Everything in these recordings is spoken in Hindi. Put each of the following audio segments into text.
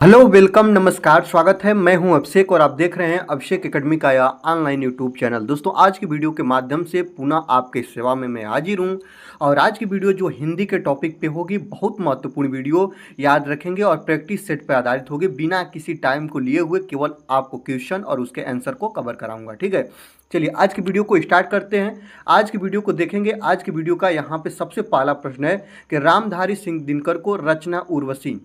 हेलो वेलकम नमस्कार स्वागत है। मैं हूं अभिषेक और आप देख रहे हैं अभिषेक एकेडमी का यह ऑनलाइन यूट्यूब चैनल। दोस्तों आज की वीडियो के माध्यम से पुनः आपके सेवा में मैं हाजिर हूं और आज की वीडियो जो हिंदी के टॉपिक पे होगी बहुत महत्वपूर्ण वीडियो, याद रखेंगे, और प्रैक्टिस सेट पर आधारित होगी। बिना किसी टाइम को लिए हुए केवल आपको क्वेश्चन और उसके आंसर को कवर कराऊंगा। ठीक है, चलिए आज की वीडियो को स्टार्ट करते हैं। आज की वीडियो को देखेंगे। आज की वीडियो का यहाँ पे सबसे पहला प्रश्न है कि रामधारी सिंह दिनकर को रचना उर्वशी,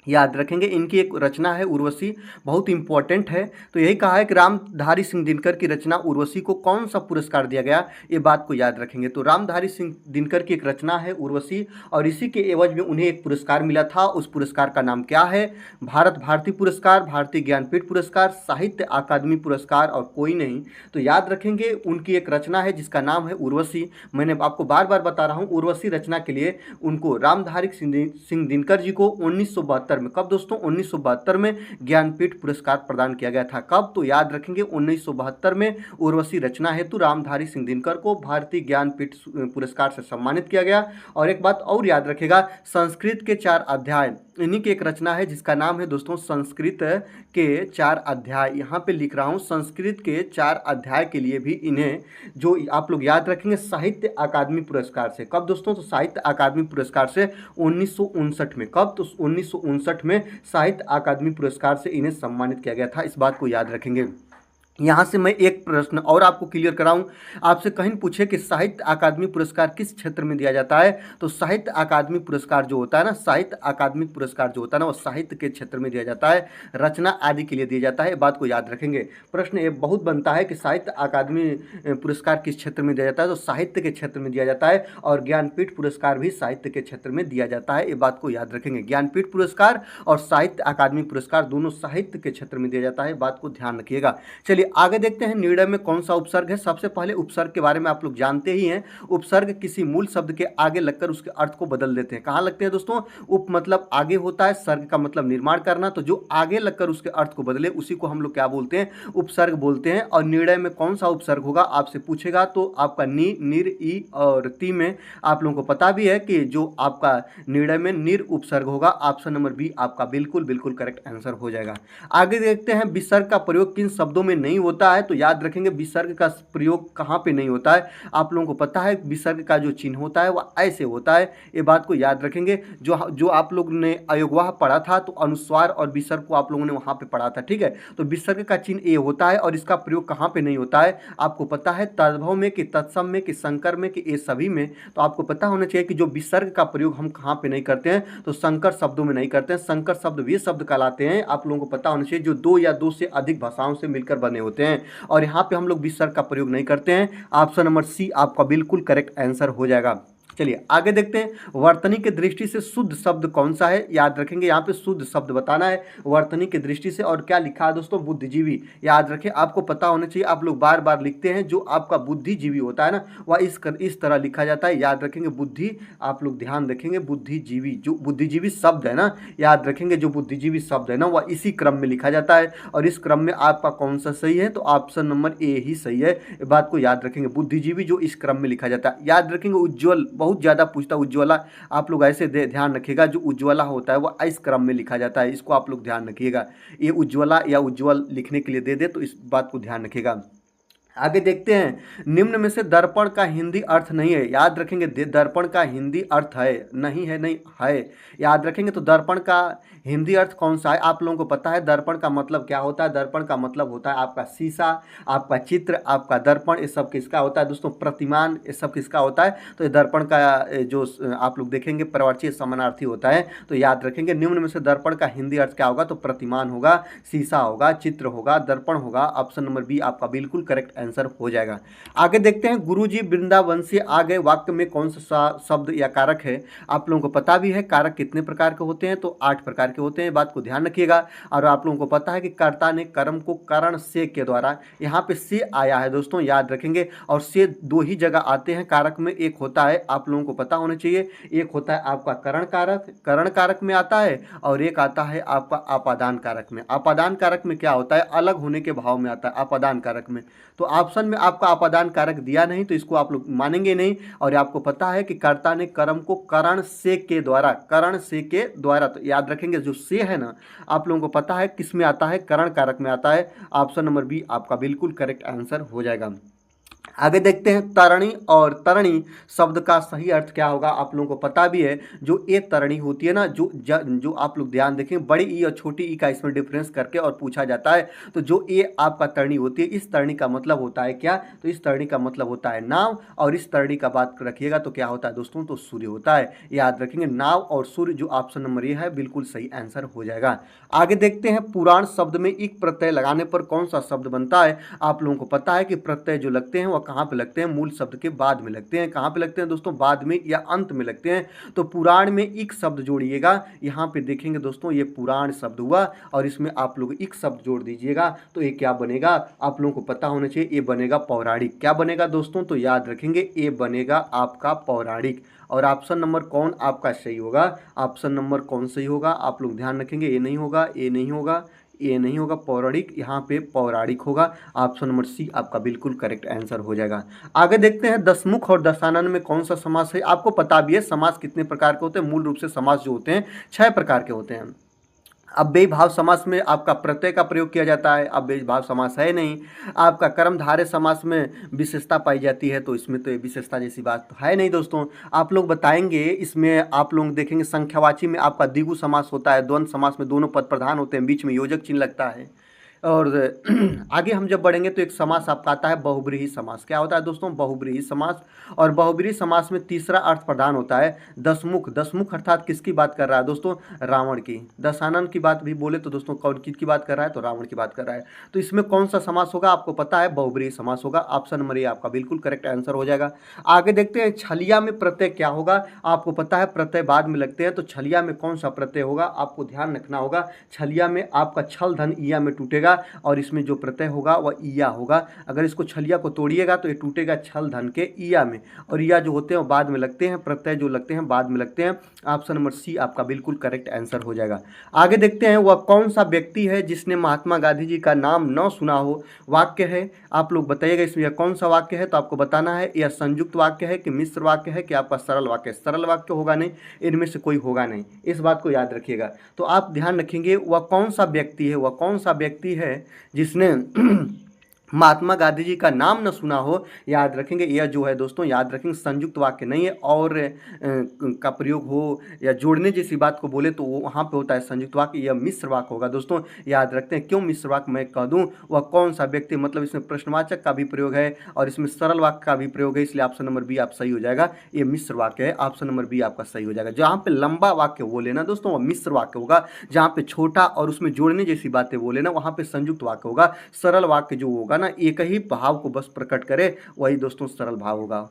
याद रखेंगे, इनकी एक रचना है उर्वशी, बहुत इंपॉर्टेंट है। तो यही कहा है कि रामधारी सिंह दिनकर की रचना उर्वशी को कौन सा पुरस्कार दिया गया, ये बात को याद रखेंगे। तो रामधारी सिंह दिनकर की एक रचना है उर्वशी और इसी के एवज में उन्हें एक पुरस्कार मिला था। उस पुरस्कार का नाम क्या है? भारत भारती पुरस्कार, भारतीय ज्ञानपीठ पुरस्कार, साहित्य अकादमी पुरस्कार और कोई नहीं। तो याद रखेंगे उनकी एक रचना है जिसका नाम है उर्वशी। मैंने आपको बार बार बता रहा हूँ, उर्वशी रचना के लिए उनको रामधारी सिंह दिनकर जी को 1972 में, कब दोस्तों? 1972 में ज्ञानपीठ पुरस्कार प्रदान किया गया था। कब? तो याद रखेंगे 1972 में उर्वशी रचना हेतु रामधारी सिंह दिनकर को भारतीय ज्ञानपीठ पुरस्कार से सम्मानित किया गया। और एक बात और याद रखेगा, संस्कृत के 4 अध्याय इन्हीं की एक रचना है जिसका नाम है दोस्तों संस्कृत के 4 अध्याय। यहाँ पे लिख रहा हूँ संस्कृत के 4 अध्याय के लिए भी इन्हें, जो आप लोग याद रखेंगे, साहित्य अकादमी पुरस्कार से, कब दोस्तों? तो साहित्य अकादमी पुरस्कार से 1959 में। कब? तो 1959 में साहित्य अकादमी पुरस्कार से इन्हें सम्मानित किया गया था। इस बात को याद रखेंगे। यहाँ से मैं एक प्रश्न और आपको क्लियर कराऊं, आपसे कहीं पूछे कि साहित्य अकादमी पुरस्कार किस क्षेत्र में दिया जाता है, तो साहित्य अकादमी पुरस्कार जो होता है ना, साहित्य अकादमी पुरस्कार जो होता है ना, वो साहित्य के क्षेत्र में दिया जाता है, रचना आदि के लिए दिया जाता है। बात को याद रखेंगे। प्रश्न ये बहुत बनता है कि साहित्य अकादमी पुरस्कार किस क्षेत्र में दिया जाता है, तो साहित्य के क्षेत्र में दिया जाता है। और ज्ञानपीठ पुरस्कार भी साहित्य के क्षेत्र में दिया जाता है, ये बात को याद रखेंगे। ज्ञानपीठ पुरस्कार और साहित्य अकादमी पुरस्कार दोनों साहित्य के क्षेत्र में दिया जाता है, बात को ध्यान रखिएगा। चलिए आगे देखते हैं निर्णय में कौन सा उपसर्ग है। सबसे पहले उपसर्ग के बारे में आप लोग जानते ही हैं। उपसर्ग किसी मूल शब्द के आगे लगकर उसके अर्थ को बदल देते हैं। कहाँ लगते हैं दोस्तों? उप मतलब आगे होता है, सर्ग का मतलब निर्माण करना, तो जो आगे लगकर उसके अर्थ को बदले उसी को हम लोग क्या बोलते हैं? उपसर्ग बोलते हैं। और निर्णय में कौन सा उपसर्ग होगा आपसे पूछेगा तो आपका नि, निर, ई और ती में आप लोगों को पता भी है कि जो आपका निर्णय में निर उपसर्ग होगा। ऑप्शन नंबर बी आपका बिल्कुल बिल्कुल करेक्ट आंसर हो जाएगा। आगे देखते हैं विसर्ग का प्रयोग किन शब्दों में नहीं होता है। तो याद रखेंगे विसर्ग का प्रयोग कहाँ पे नहीं होता है। आप लोगों को पता है विसर्ग का जो चिन्ह होता है वह ऐसे होता है, ये बात को याद रखेंगे। जो आप लोग ने अयोगवाह पढ़ा था तो अनुस्वार और विसर्ग को आप लोगों ने वहाँ पे पढ़ा था। ठीक है, तो विसर्ग का चिन्ह ये होता है और इसका प्रयोग कहाँ पे नहीं होता है आपको पता है? तद्भव में कि तत्सम में कि संकर में कि ये सभी में। तो आपको पता होना चाहिए कि जो विसर्ग का प्रयोग हम कहाँ पे नहीं करते हैं, तो संकर शब्दों में नहीं करते हैं। संकर शब्द वे शब्द कहलाते हैं, आप लोगों को पता होना चाहिए, जो 2 या 2 से अधिक भाषाओं से मिलकर बने होते हैं। और यहाँ पे हम लोग विसर्ग का प्रयोग नहीं करते हैं। ऑप्शन नंबर सी आपका बिल्कुल करेक्ट आंसर हो जाएगा। चलिए आगे देखते हैं वर्तनी की दृष्टि से शुद्ध शब्द कौन सा है। याद रखेंगे यहाँ पे शुद्ध शब्द बताना है वर्तनी की दृष्टि से। और क्या लिखा है दोस्तों? बुद्धिजीवी। याद रखें, आपको पता होना चाहिए, आप लोग बार बार लिखते हैं, जो आपका बुद्धिजीवी होता है ना वह इस तरह लिखा जाता है। याद रखेंगे बुद्धि, आप लोग ध्यान रखेंगे, बुद्धिजीवी, जो बुद्धिजीवी शब्द है ना, याद रखेंगे जो बुद्धिजीवी शब्द है ना वह इसी क्रम में लिखा जाता है। और इस क्रम में आपका कौन सा सही है? तो ऑप्शन नंबर ए ही सही है। ये बात को याद रखेंगे, बुद्धिजीवी जो इस क्रम में लिखा जाता है। याद रखेंगे उज्ज्वल, बहुत ज़्यादा पूछता उज्ज्वला, आप लोग ऐसे ध्यान रखिएगा, जो उज्ज्वला होता है वो इस क्रम में लिखा जाता है, इसको आप लोग ध्यान रखिएगा। ये उज्ज्वला या उज्ज्वल लिखने के लिए दे दे तो इस बात को ध्यान रखिएगा। आगे देखते हैं निम्न में से दर्पण का हिंदी अर्थ नहीं है। याद रखेंगे दर्पण का हिंदी अर्थ है, नहीं है, नहीं है। याद रखेंगे तो दर्पण का हिंदी अर्थ कौन सा है? आप लोगों को पता है दर्पण का मतलब क्या होता है? दर्पण का मतलब होता है आपका शीशा, आपका चित्र, आपका दर्पण, ये सब किसका होता है दोस्तों? प्रतिमान, ये सब किसका होता है? तो ये दर्पण का जो आप लोग देखेंगे प्रवर्चीय समानार्थी होता है। तो याद रखेंगे निम्न में से दर्पण का हिंदी अर्थ क्या होगा? तो प्रतिमान होगा, शीशा होगा, चित्र होगा, दर्पण होगा। ऑप्शन नंबर बी आपका बिल्कुल करेक्ट आंसर हो जाएगा। आगे देखते हैं गुरुजी वृंदावन से आ गए वाक्य में कौन सा शब्द या कारक है। आप लोगों को पता भी है कारक कितने प्रकार के होते हैं, तो 8 प्रकार के होते हैं, बात को ध्यान रखिएगा। और आप लोगों को पता है कि कर्ता ने कर्म को करण से के द्वारा, यहाँ पे से आया है दोस्तों, याद रखेंगे। और से 2 ही जगह आते हैं कारक में, एक होता है आप लोगों को पता होना चाहिए, एक होता है आपका करण कारक, करण कारक में आता है, और एक आता है आपका आपादान कारक में। आपादान कारक में क्या होता है? अलग होने के भाव में आता है आपादान कारक में। तो ऑप्शन में आपका आपादान कारक दिया नहीं, तो इसको आप लोग मानेंगे नहीं। और आपको पता है कि कर्ता ने कर्म को करण से के द्वारा, करण से के द्वारा, तो याद रखेंगे देखिए जो से है ना, आप लोगों को पता है किस में आता है, करण कारक में आता है। ऑप्शन नंबर बी आपका बिल्कुल करेक्ट आंसर हो जाएगा। आगे देखते हैं तरणी, और तरणी शब्द का सही अर्थ क्या होगा, आप लोगों को पता भी है। जो ए तरणी होती है ना, जो आप लोग ध्यान देखें, बड़ी ई और छोटी ई का इसमें डिफरेंस करके और पूछा जाता है। तो जो ए आपका तरणी होती है, इस तरणी का मतलब होता है क्या, तो इस तरणी का मतलब होता है नाव, और इस तरणी का बात रखिएगा तो क्या होता है दोस्तों, तो सूर्य होता है। याद रखेंगे नाव और सूर्य, जो ऑप्शन नंबर ए है बिल्कुल सही आंसर हो जाएगा। आगे देखते हैं पुराण शब्द में इक प्रत्यय लगाने पर कौन सा शब्द बनता है। आप लोगों को पता है कि प्रत्यय जो लगते हैं वह कहाँ पे लगते हैं, मूल शब्द के बाद में लगते हैं। कहाँ पे लगते हैं दोस्तों, बाद में या अंत में लगते हैं। तो पुराण में इक शब्द जोड़िएगा, यहाँ पे देखेंगे दोस्तों ये पुराण शब्द हुआ, और इसमें आप लोग इक शब्द जोड़ दीजिएगा तो ये क्या बनेगा, आप लोगों को पता होना चाहिए, ये बनेगा पौराणिक। क्या बनेगा दोस्तों, तो याद रखेंगे ये बनेगा आपका पौराणिक। और ऑप्शन नंबर कौन आपका सही होगा, ऑप्शन नंबर कौन सही होगा, आप लोग ध्यान रखेंगे, ये नहीं होगा, ये नहीं होगा, ये नहीं होगा, पौराणिक, यहाँ पे पौराणिक होगा। ऑप्शन नंबर सी आपका बिल्कुल करेक्ट आंसर हो जाएगा। आगे देखते हैं दशमुख और दशानन में कौन सा समास है। आपको पता भी है समास कितने प्रकार के होते हैं, मूल रूप से समास जो होते हैं 6 प्रकार के होते हैं। अव्ययी भाव समास में आपका प्रत्यय का प्रयोग किया जाता है, अव्ययी भाव समास है नहीं। आपका कर्मधारय समास में विशेषता पाई जाती है, तो इसमें तो ये विशेषता जैसी बात तो है नहीं दोस्तों। आप लोग बताएंगे, इसमें आप लोग देखेंगे संख्यावाची में आपका द्विगु समास होता है, द्वंद्व समास में दोनों पद प्रधान होते हैं, बीच में योजक चिन्ह लगता है। और आगे हम जब बढ़ेंगे तो एक समास आपका आता है बहुब्रीहि समास। क्या होता है दोस्तों, बहुब्रीहि समास। और बहुब्रीहि समास में तीसरा अर्थ प्रधान होता है दशमुख। दशमुख अर्थात किसकी बात कर रहा है दोस्तों, रावण की। दशानन की बात भी बोले तो दोस्तों कौन की बात कर रहा है, तो रावण की बात कर रहा है। तो इसमें कौन सा समास होगा, आपको पता है बहुब्रीहि समास होगा। ऑप्शन नंबर ए आपका बिल्कुल करेक्ट आंसर हो जाएगा। आगे देखते हैं छलिया में प्रत्यय क्या होगा। आपको पता है प्रत्यय बाद में लगते हैं, तो छलिया में कौन सा प्रत्यय होगा, आपको ध्यान रखना होगा। छलिया में आपका छल धन ईया में टूटेगा, और इसमें जो प्रत्यय होगा वह ईया होगा। अगर इसको छलिया को तोड़िएगा तो ये टूटेगा छल धन के ईया में, और ईया जो होते हैं वो बाद में लगते हैं, प्रत्यय जो लगते हैं बाद में लगते हैं। ऑप्शन नंबर सी आपका बिल्कुल करेक्ट आंसर हो जाएगा। आगे देखते हैं वह कौन सा व्यक्ति है जिसने महात्मा गांधी जी का नाम न सुना हो। वाक्य है, आप लोग बताइएगा इसमें यह कौन सा वाक्य है, तो आपको बताना है यह संयुक्त वाक्य है कि मिश्र वाक्य है कि आपका सरल वाक्य। सरल वाक्य होगा नहीं, इनमें से कोई होगा नहीं, इस बात को याद रखिएगा। तो आप ध्यान रखेंगे वह कौन सा व्यक्ति है, वह कौन सा व्यक्ति है जिसने महात्मा गांधी जी का नाम न सुना हो। याद रखेंगे यह जो है दोस्तों, याद रखेंगे संयुक्त वाक्य नहीं है, और का प्रयोग हो या जोड़ने जैसी बात को बोले तो वो वहाँ पे होता है संयुक्त वाक्य, यह मिश्र वाक्य होगा दोस्तों। याद रखते हैं क्यों मिश्र वाक्य मैं कह दूं, वह कौन सा व्यक्ति, मतलब इसमें प्रश्नवाचक का भी प्रयोग है और इसमें सरल वाक्य का भी प्रयोग है, इसलिए ऑप्शन नंबर बी आप सही हो जाएगा। ये मिश्र वाक्य है, ऑप्शन नंबर बी आपका सही हो जाएगा। जहाँ पे लंबा वाक्य बोले ना दोस्तों वह मिश्र वाक्य होगा, जहाँ पे छोटा और उसमें जोड़ने जैसी बातें बोले ना वहाँ पे संयुक्त वाक्य होगा। सरल वाक्य जो होगा ना एक ही भाव को बस प्रकट करे, वही दोस्तों सरल भाव होगा।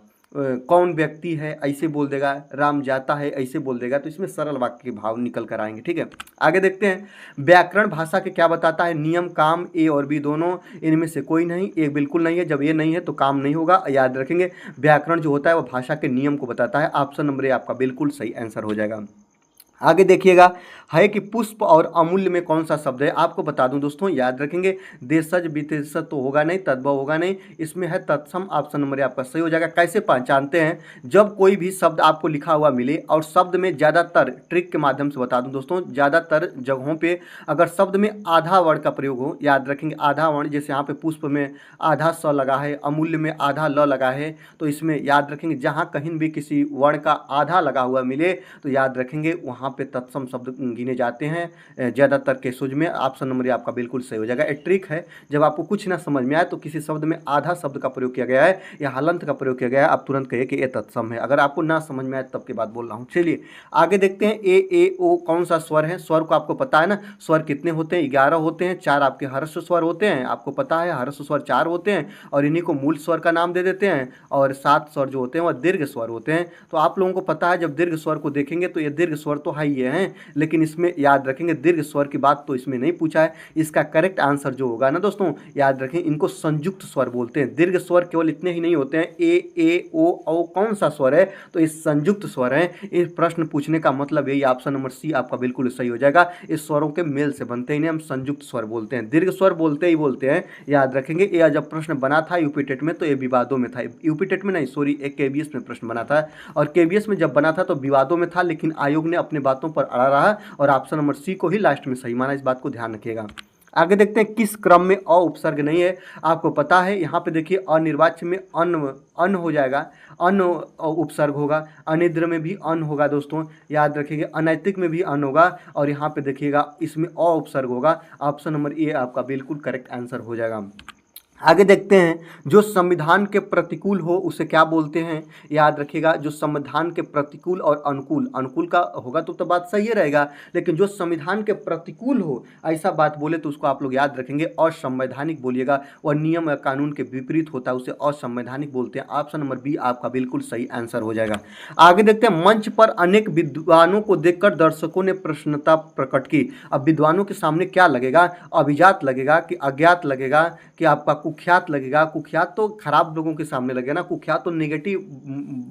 कौन व्यक्ति है ऐसे बोल देगा, राम जाता है ऐसे बोल देगा, तो इसमें सरल वाक्य के भाव निकल कर आएंगे। ठीक है, आगे देखते हैं व्याकरण भाषा के क्या बताता है। नियम काम ए और बी दोनों, इनमें से कोई नहीं, एक बिल्कुल नहीं है। जब ये नहीं है तो काम नहीं होगा। याद रखेंगे व्याकरण जो होता है वह भाषा के नियम को बताता है। ऑप्शन नंबर ए आपका बिल्कुल सही आंसर हो जाएगा। आगे देखिएगा है कि पुष्प और अमूल्य में कौन सा शब्द है। आपको बता दूं दोस्तों, याद रखेंगे देशज विदेशज तो होगा नहीं, तद्भव होगा नहीं, इसमें है तत्सम। ऑप्शन नंबर आपका सही हो जाएगा। कैसे पहचानते हैं, जब कोई भी शब्द आपको लिखा हुआ मिले और शब्द में ज़्यादातर, ट्रिक के माध्यम से बता दूं दोस्तों, ज़्यादातर जगहों पे अगर शब्द में आधा वर्ण का प्रयोग हो, याद रखेंगे आधा वर्ण, जैसे यहाँ पे पुष्प में आधा स लगा है, अमूल्य में आधा ल लगा है, तो इसमें याद रखेंगे जहाँ कहीं भी किसी वर्ण का आधा लगा हुआ मिले तो याद रखेंगे वहाँ पे तत्सम शब्द गिने जाते हैं ज़्यादातर केसों में। ऑप्शन नंबर आपका बिल्कुल सही हो जाएगा। एक ट्रिक है, जब आपको कुछ ना समझ में आए तो किसी शब्द में आधा शब्द का प्रयोग किया गया है या हलंत का प्रयोग किया गया है, आप तुरंत कहिए कि ये तत्सम है। अगर आपको ना समझ में आए तब की बात बोल रहा हूँ। चलिए आगे देखते हैं ए ओ कौन सा स्वर है। स्वर को आपको पता है ना, स्वर कितने होते हैं, 11 होते हैं। 4 आपके हर्ष स्वर होते हैं, आपको पता है हर्ष स्वर 4 होते हैं और इन्हीं को मूल स्वर का नाम दे देते हैं। और 7 स्वर जो होते हैं वह दीर्घ स्वर होते हैं। तो आप लोगों को पता है जब दीर्घ स्वर को देखेंगे तो ये दीर्घ स्वर तो है ही है, लेकिन इसमें याद रखेंगे दीर्घ स्वर की बात तो इसमें नहीं पूछा है। इसका करेक्ट आंसर जो होगा ना दोस्तों, याद रखें इनको संयुक्त स्वर बोलते हैं। दीर्घ स्वर केवल इतने ही नहीं होते हैं, ए ओ कौन सा स्वर है, तो ये संयुक्त स्वर है। इस प्रश्न पूछने का मतलब यही, ऑप्शन नंबर सी आपका बिल्कुल सही हो जाएगा। इस स्वरों के मेल से बनते हैं, इन्हें हम संयुक्त स्वर बोलते हैं। दीर्घ स्वर बोलते ही बोलते हैं, याद रखेंगे। यह जब प्रश्न बना था यूपी टेट में तो ये विवादों में था, यूपी टेट में नहीं सॉरी, एक केबीएस में प्रश्न बना था, और केबीएस में जब बना था तो विवादों में था, लेकिन आयोग ने अपने बातों पर अड़ा रहा और ऑप्शन नंबर सी को ही लास्ट में सही माना। इस बात को ध्यान रखिएगा। आगे देखते हैं किस क्रम में अ उपसर्ग नहीं है। आपको पता है यहाँ पे देखिए अनिर्वाच्य में अन हो जाएगा, अन उपसर्ग होगा, अनिद्र में भी अन होगा दोस्तों, याद रखिएगा। अनैतिक में भी अन होगा और यहाँ पे देखिएगा इसमें अ उपसर्ग होगा। ऑप्शन नंबर ए आपका बिल्कुल करेक्ट आंसर हो जाएगा। आगे देखते हैं जो संविधान के प्रतिकूल हो उसे क्या बोलते हैं। याद रखिएगा जो संविधान के प्रतिकूल और अनुकूल, अनुकूल का होगा तो बात सही रहेगा, लेकिन जो संविधान के प्रतिकूल हो ऐसा बात बोले तो उसको आप लोग याद रखेंगे असंवैधानिक बोलिएगा। वह नियम या कानून के विपरीत होता है उसे असंवैधानिक बोलते हैं। ऑप्शन नंबर बी आपका बिल्कुल सही आंसर हो जाएगा। आगे देखते हैं मंच पर अनेक विद्वानों को देखकर दर्शकों ने प्रसन्नता प्रकट की। अब विद्वानों के सामने क्या लगेगा, अभिजात लगेगा कि अज्ञात लगेगा कि आपका कुख्यात लगेगा। कुख्यात तो खराब लोगों के सामने लगेगा ना, कुख्यात तो नेगेटिव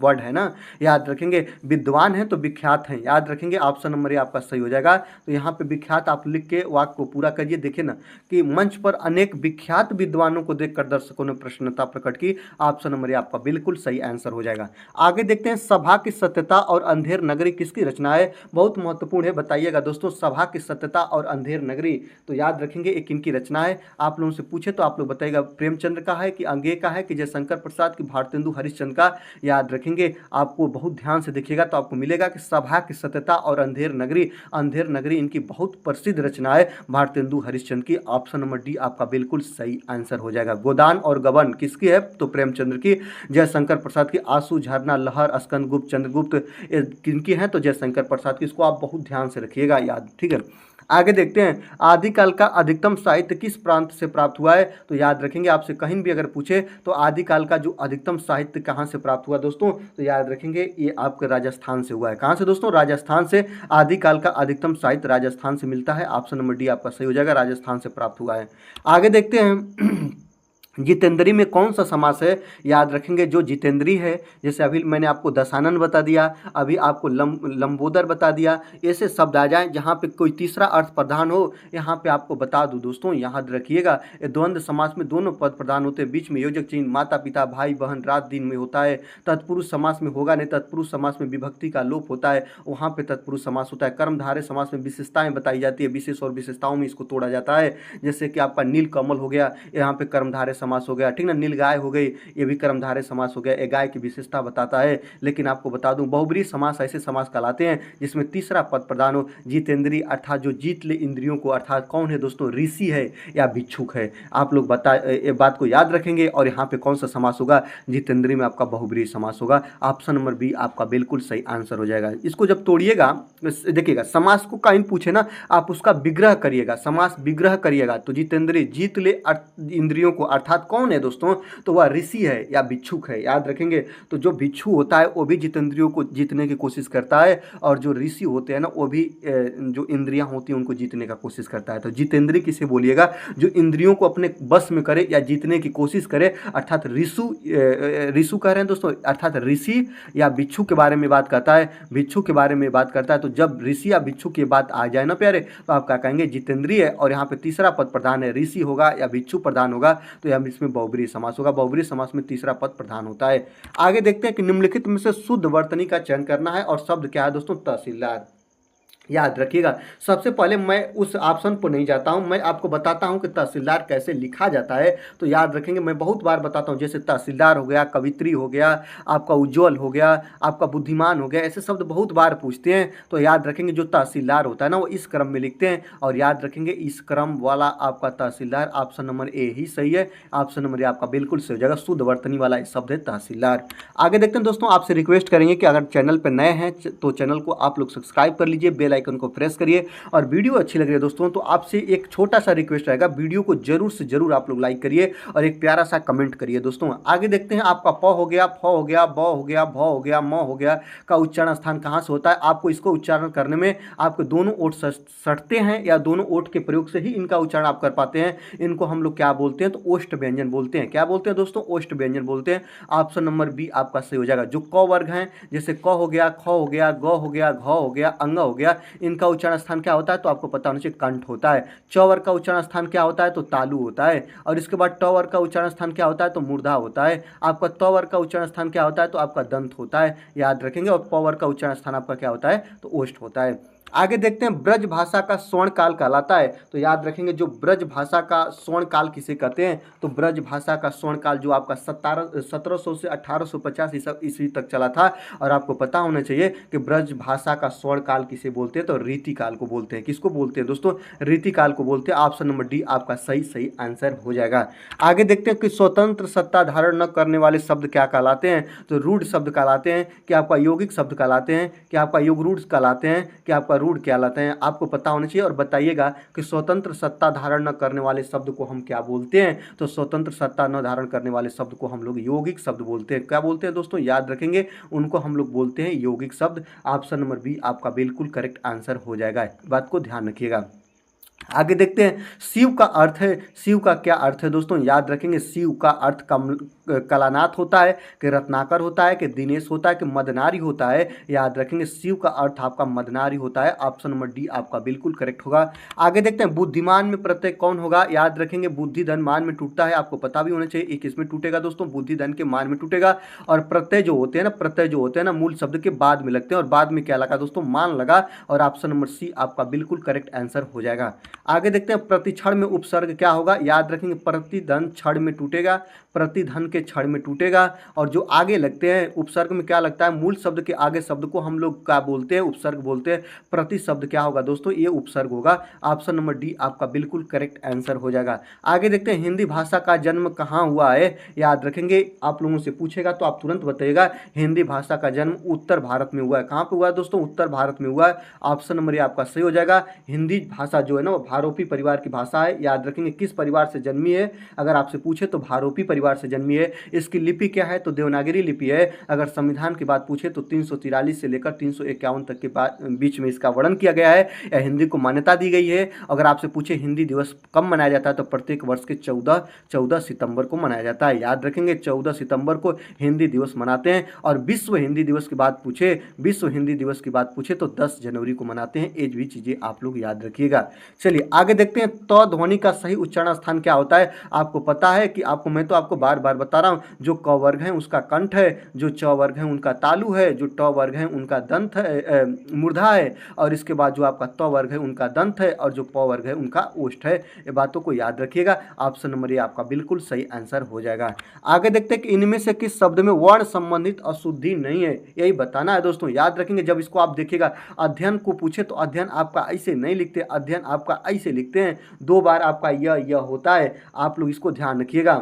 वर्ड है ना, याद रखेंगे। विद्वान है तो विख्यात हैं, याद रखेंगे। ऑप्शन नंबर ए आपका सही हो जाएगा। तो यहाँ पे विख्यात आप लिख के वाक्य को पूरा करिए। देखिए ना कि मंच पर अनेक विख्यात विद्वानों को देखकर दर्शकों ने प्रसन्नता प्रकट की। ऑप्शन नंबर ए आपका बिल्कुल सही आंसर हो जाएगा। आगे देखते हैं सभा की सत्यता और अंधेर नगरी किसकी रचना है। बहुत महत्वपूर्ण है, बताइएगा दोस्तों। सभा की सत्यता और अंधेर नगरी तो याद रखेंगे एक इनकी रचना है। आप लोगों से पूछे तो आप लोग बताइएगा प्रेमचंद्र का है कि अंगे का है कि जयशंकर प्रसाद की भारतेंदु हरिश्चंद्र का। याद रखेंगे, आपको बहुत ध्यान से देखिएगा तो आपको मिलेगा कि सभा की सत्यता और अंधेर नगरी, अंधेर नगरी इनकी बहुत प्रसिद्ध रचना है भारतेंदु हरिश्चंद्र की। ऑप्शन नंबर डी आपका बिल्कुल सही आंसर हो जाएगा। गोदान और गबन किसकी है तो प्रेमचंद्र की। जयशंकर प्रसाद की आंसू झरना लहर स्कंद गुप्त चंद्रगुप्त किनकी है तो जयशंकर प्रसाद की। इसको आप बहुत ध्यान से रखिएगा याद, ठीक है। आगे देखते हैं आदिकाल का अधिकतम साहित्य किस प्रांत से प्राप्त हुआ है तो याद रखेंगे आपसे कहीं भी अगर पूछे तो आदिकाल का जो अधिकतम साहित्य कहाँ से प्राप्त हुआ दोस्तों तो याद रखेंगे ये आपके राजस्थान से हुआ है। कहाँ से दोस्तों, राजस्थान से। आदिकाल का अधिकतम साहित्य राजस्थान से मिलता है। ऑप्शन नंबर डी आपका सही हो जाएगा, राजस्थान से प्राप्त हुआ है। आगे देखते हैं जितेंद्री में कौन सा समास है। याद रखेंगे जो जितेंद्री है, जैसे अभी मैंने आपको दशानन बता दिया, अभी आपको लंबोदर बता दिया, ऐसे शब्द आ जाएं जहाँ पे कोई तीसरा अर्थ प्रधान हो। यहाँ पे आपको बता दूं दोस्तों, याद रखिएगा द्वंद्व समास में दोनों पद प्रधान होते हैं, बीच में योजक चिन्ह माता पिता भाई बहन रात दिन में होता है। तत्पुरुष समास में होगा नहीं, तत्पुरुष समास में विभक्ति का लोप होता है, वहाँ पे तत्पुरुष समास होता है। कर्मधारय समास में विशेषताएं बताई जाती है, विशेष और विशेषताओं में इसको तोड़ा जाता है। जैसे कि आपका नील कमल हो गया, यहाँ पे कर्मधारय समास हो गया, ठीक ना। नील गाय हो गई, ये भी कर्मधारय समास हो गया, ये गाय की विशेषता बताता है। लेकिन आपको बता दूं बहुब्रीहि समास ऐसे समास कहलाते हैं जिसमें तीसरा पद प्रधान हो। जितेंद्री अर्थात जो जीत ले इंद्रियों को, अर्थात कौन है दोस्तों, ऋषि है या भिक्षुक है। आप लोग ये बात को याद रखेंगे। और यहाँ पे कौन सा समास होगा, जितेंद्री में आपका बहुब्रीहि समास होगा। ऑप्शन नंबर बी आपका बिल्कुल सही आंसर हो जाएगा। इसको जब तोड़िएगा देखिएगा, समास को कहीं पूछे ना आप उसका विग्रह करिएगा, समास विग्रह करिएगा। तो जितेंद्री जीत ले इंद्रियों को अर्थात कौन है दोस्तों तो वह ऋषि है या भिक्षुक है, याद रखेंगे। तो जो भिक्षु होता है वो भी जितेंद्रियों को जीतने की कोशिश करता है, और जो ऋषि होते हैं ना वो भी जो इंद्रियां होती हैं उनको जीतने का कोशिश करता है। तो जितेंद्री किसे बोलिएगा, जो इंद्रियों को अपने बस में करे या जीतने की कोशिश करे, अर्थात ऋषु कह रहे हैं दोस्तों, अर्थात ऋषि या भिक्षु के बारे में बात करता है, भिक्षु के बारे में बात करता है। तो जब ऋषि या भिक्षु की बात आ जाए ना प्यारे, तो आप क्या कहेंगे, जितेंद्रिय है। और यहाँ पे तीसरा पद प्रधान है, ऋषि होगा या भिक्षु प्रधान होगा, तो यहाँ इसमें बहुब्रीहि समास होगा। बहुब्रीहि समास में तीसरा पद प्रधान होता है। आगे देखते हैं कि निम्नलिखित में से शुद्ध वर्तनी का चयन करना है, और शब्द क्या है दोस्तों, तहसीलदार। याद रखिएगा, सबसे पहले मैं उस ऑप्शन पर नहीं जाता हूं, मैं आपको बताता हूं कि तहसीलदार कैसे लिखा जाता है। तो याद रखेंगे, मैं बहुत बार बताता हूं, जैसे तहसीलदार हो गया, कवित्री हो गया, आपका उज्ज्वल हो गया, आपका बुद्धिमान हो गया, ऐसे शब्द बहुत बार पूछते हैं। तो याद रखेंगे जो तहसीलदार होता है ना वो इस क्रम में लिखते हैं, और याद रखेंगे इस क्रम वाला आपका तहसीलदार। ऑप्शन नंबर ए ही सही है, ऑप्शन नंबर ए आपका बिल्कुल सही हो जाएगा। शुद्ध वर्तनी वाला शब्द है तहसीलदार। आगे देखते हैं दोस्तों, आपसे रिक्वेस्ट करेंगे कि अगर चैनल पर नए हैं तो चैनल को आप लोग सब्सक्राइब कर लीजिए, बेल आइकन को प्रेस करिए। और वीडियो अच्छी लग रही है दोस्तों तो आपसे एक छोटा सा रिक्वेस्ट रहेगा, वीडियो को जरूर से जरूर आप लोग लाइक करिए और एक प्यारा सा कमेंट करिए दोस्तों। आगे देखते हैं, आपका प हो गया, फ हो गया, ब हो गया, भ हो गया, म हो गया का उच्चारण स्थान कहाँ से होता है। आपको इसको उच्चारण करने में आपके दोनों ओठ सटते हैं या दोनों ओठ के प्रयोग से ही इनका उच्चारण आप कर पाते हैं। इनको हम लोग क्या बोलते हैं तो ओष्ठ व्यंजन बोलते हैं। क्या बोलते हैं दोस्तों, ओष्ठ व्यंजन बोलते हैं। ऑप्शन नंबर बी आपका सही हो जाएगा। जो क वर्ग हैं, जैसे क हो गया, ख हो गया, ग हो गया, घ हो गया, अंग हो गया, इनका उच्चारण स्थान क्या होता है, तो आपको पता होना चाहिए कंठ होता है। च वर्ग का उच्चारण स्थान क्या होता है, तो तालु होता है। और इसके बाद ट वर्ग का उच्चारण स्थान क्या होता है, तो मूर्धा होता है। आपका त वर्ग का उच्चारण स्थान क्या होता है, तो आपका दंत होता है, याद रखेंगे। और प वर्ग का उच्चारण स्थान आपका क्या होता है, तो ओष्ठ होता है। आगे देखते हैं ब्रज भाषा का स्वर्ण काल कहलाता है, तो याद रखेंगे जो ब्रज भाषा का स्वर्ण काल किसे कहते हैं, तो ब्रज भाषा का स्वर्ण काल जो आपका 1700 से 1850 ईस्वी तक चला था। और आपको पता होना चाहिए कि ब्रज भाषा का स्वर्ण काल किसे बोलते हैं, तो रीति काल को बोलते हैं। किसको बोलते हैं दोस्तों, रीति काल को बोलते हैं। ऑप्शन नंबर डी आपका सही आंसर हो जाएगा। आगे देखते हैं कि स्वतंत्र सत्ता धारण न करने वाले शब्द क्या कहलाते हैं, तो रूढ़ शब्द कहलाते हैं, कि आपका यौगिक शब्द कहलाते हैं, कि आपका युगरूढ़ कहलाते हैं, कि आपका रूढ़ कहलाते हैं। आपको पता होना चाहिए और बताइएगा कि स्वतंत्र सत्ता धारण न करने वाले शब्द को हम क्या बोलते हैं, तो स्वतंत्र सत्ता न धारण करने वाले शब्द को हम लोग यौगिक शब्द बोलते हैं। क्या बोलते हैं दोस्तों, याद रखेंगे, उनको हम लोग बोलते हैं यौगिक शब्द। ऑप्शन नंबर बी आपका बिल्कुल करेक्ट आंसर हो जाएगा, बात को ध्यान रखिएगा। आगे देखते हैं शिव का अर्थ है, शिव का क्या अर्थ है दोस्तों, याद रखेंगे। शिव का अर्थ कलानाथ होता है, कि रत्नाकर होता है, कि दिनेश होता है, कि मदनारी होता है, याद रखेंगे। शिव का अर्थ आपका मदनारी होता है। ऑप्शन नंबर डी आपका बिल्कुल करेक्ट होगा। आगे देखते हैं बुद्धिमान में प्रत्यय कौन होगा, याद रखेंगे। बुद्धि धन मान में टूटता है, आपको पता भी होना चाहिए। एक इसमें टूटेगा दोस्तों, बुद्धि धन के मान में टूटेगा। और प्रत्यय जो होते हैं ना मूल शब्द के बाद में लगते हैं, और बाद में क्या लगा दोस्तों, मान लगा। और ऑप्शन नंबर सी आपका बिल्कुल करेक्ट आंसर हो जाएगा। आगे देखते हैं प्रतिक्षण में उपसर्ग क्या होगा, याद रखेंगे। प्रतिधन क्षण में टूटेगा, प्रतिधन के क्षण में टूटेगा। और जो आगे लगते हैं उपसर्ग में क्या लगता है, मूल शब्द के आगे शब्द को हम लोग क्या बोलते हैं, उपसर्ग बोलते हैं। प्रति शब्द क्या होगा दोस्तों, ये उपसर्ग होगा। ऑप्शन नंबर डी आपका बिल्कुल करेक्ट आंसर हो जाएगा। आगे देखते हैं हिंदी भाषा का जन्म कहाँ हुआ है, याद रखेंगे। आप लोगों से पूछेगा तो आप तुरंत बताइएगा। हिंदी भाषा का जन्म उत्तर भारत में हुआ है। कहाँ पे हुआ है दोस्तों, उत्तर भारत में हुआ है। ऑप्शन नंबर ये आपका सही हो जाएगा। हिंदी भाषा जो है ना वो भारोपी परिवार की भाषा है, याद रखेंगे। किस परिवार से जन्मी है, अगर आपसे पूछे तो भारोपी परिवार से जन्मी है। इसकी लिपि क्या है, तो देवनागरी लिपि है। अगर संविधान की बात पूछे तो 343 से लेकर 351 तक के बीच में इसका वर्णन किया गया है, या हिंदी को मान्यता दी गई है। अगर आपसे पूछे हिंदी दिवस कब मनाया जाता है, तो प्रत्येक वर्ष के 14 सितंबर को मनाया जाता है, याद रखेंगे। 14 सितंबर को हिंदी दिवस मनाते हैं। और विश्व हिंदी दिवस की बात पूछे तो 10 जनवरी को मनाते हैं। ये भी चीजें आप लोग याद रखिएगा। चलिए आगे देखते हैं त ध्वनि का सही उच्चारण स्थान क्या होता है। आपको पता है कि मैं तो आपको बार बार बता रहा हूं, जो क वर्ग है उसका कंठ है, जो च वर्ग है उनका तालु है, जो ट वर्ग है उनका दंत है, मूर्धा है। और इसके बाद जो आपका त वर्ग है उनका दंत है, और जो प वर्ग है उनका ओष्ठ है। ये बातों को याद रखिएगा। ऑप्शन नंबर ए आपका बिल्कुल सही आंसर हो जाएगा। आगे देखते हैं कि इनमें से किस शब्द में वर्ण संबंधित अशुद्धि नहीं है, यही बताना है दोस्तों, याद रखेंगे। जब इसको आप देखिएगा, अध्ययन को पूछे तो अध्ययन आपका ऐसे नहीं लिखते, अध्ययन आपका ऐसे लिखते हैं। 2 बार आपका यह होता है, आप लोग इसको ध्यान रखिएगा।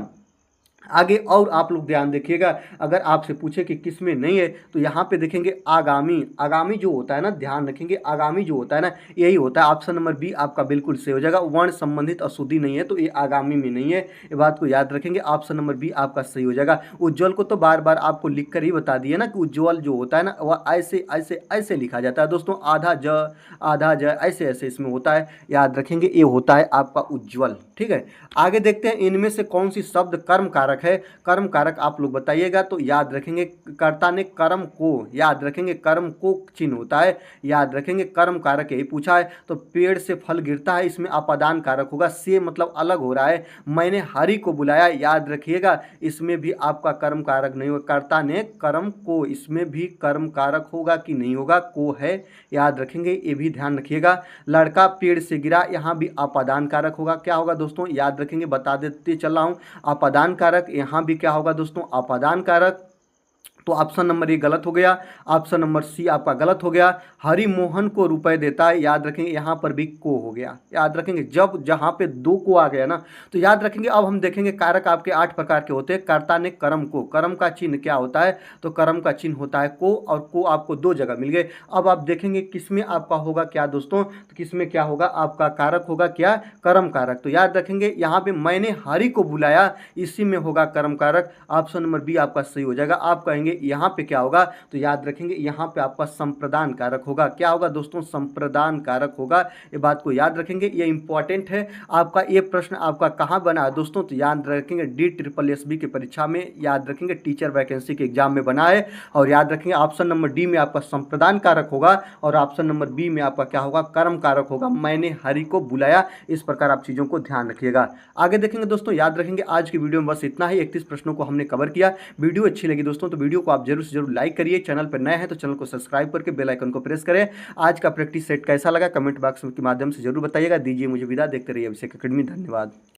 आगे और आप लोग ध्यान देखिएगा, अगर आपसे पूछे कि किस में नहीं है, तो यहाँ पे देखेंगे आगामी जो होता है ना, ध्यान रखेंगे, आगामी जो होता है ना यही होता है। ऑप्शन नंबर बी आपका बिल्कुल सही हो जाएगा। वर्ण संबंधित अशुद्धि नहीं है तो ये आगामी में नहीं है, ये बात को याद रखेंगे। ऑप्शन नंबर बी आपका सही हो जाएगा। उज्ज्वल को तो बार बार आपको लिख कर ही बता दिए ना कि उज्ज्वल जो होता है ना वह ऐसे ऐसे ऐसे लिखा जाता है दोस्तों, आधा ज ऐसे ऐसे इसमें होता है, याद रखेंगे। ये होता है आपका उज्ज्वल, ठीक है। आगे देखते हैं इनमें से कौन सी शब्द कर्म कारक है। कर्म कारक आप लोग बताइएगा, तो याद रखेंगे कर्ता ने कर्म को, याद रखेंगे कर्म को चिन्ह होता है, याद रखेंगे। कर्म कारक यही पूछा है। तो पेड़ से फल गिरता है, इसमें अपादान कारक होगा। से मतलब अलग हो रहा है। मैंने हरि को बुलाया, याद रखिएगा, इसमें भी आपका कर्म कारक नहीं होगा। कर्ता ने कर्म को, इसमें भी कर्म कारक होगा कि नहीं होगा, को है, याद रखेंगे। ये भी ध्यान रखिएगा। लड़का पेड़ से गिरा, यहाँ भी अपादान कारक होगा। क्या होगा दोस्तों, याद रखेंगे, बता देते चल रहा हूँ। अपादान कारक, यहाँ भी क्या होगा दोस्तों, अपादान कारक। तो ऑप्शन नंबर ए गलत हो गया, ऑप्शन नंबर सी आपका गलत हो गया। हरि मोहन को रुपए देता है, याद रखेंगे, यहाँ पर भी को हो गया, याद रखेंगे। जब जहाँ पे 2 को आ गया ना, तो याद रखेंगे। अब हम देखेंगे कारक आपके 8 प्रकार के होते हैं। कर्ता ने कर्म को, कर्म का चिन्ह क्या होता है, तो कर्म का चिन्ह होता है को, और को आपको 2 जगह मिल गए। अब आप देखेंगे किसमें आपका होगा क्या दोस्तों, तो किसमें क्या होगा, आपका कारक होगा क्या, कर्म कारक। तो याद रखेंगे यहाँ पे मैंने हरि को बुलाया, इसी में होगा कर्म कारक। ऑप्शन नंबर बी आपका सही हो जाएगा। आप कहेंगे देखेंगे यहाँ पे क्या होगा, तो याद रखेंगे यहाँ पे आपका संप्रदान कारक होगा। क्या होगा दोस्तों, संप्रदान कारक होगा। ये बात को याद रखेंगे, ये इंपॉर्टेंट है। आपका ये प्रश्न आपका कहाँ बना है दोस्तों, तो याद रखेंगे DSSB की परीक्षा में, याद रखेंगे टीचर वैकेंसी के एग्जाम में बना है। और याद रखेंगे ऑप्शन नंबर डी में आपका संप्रदान कारक होगा और ऑप्शन नंबर बी में आपका क्या होगा, कर्म कारक होगा। मैंने हरि को बुलाया। इस प्रकार आप चीज़ों को ध्यान रखिएगा। आगे देखेंगे दोस्तों, याद रखेंगे आज की वीडियो में बस इतना ही। 31 प्रश्नों को हमने कवर किया। वीडियो अच्छी लगी दोस्तों तो वीडियो को आप जरूर से जरूर लाइक करिए। चैनल पर नए हैं तो चैनल को सब्सक्राइब करके बेल आइकन को प्रेस करें। आज का प्रैक्टिस सेट कैसा लगा कमेंट बॉक्स के माध्यम से जरूर बताइएगा। दीजिए मुझे विदा, देखते रहिए अभिषेक एकेडमी। धन्यवाद।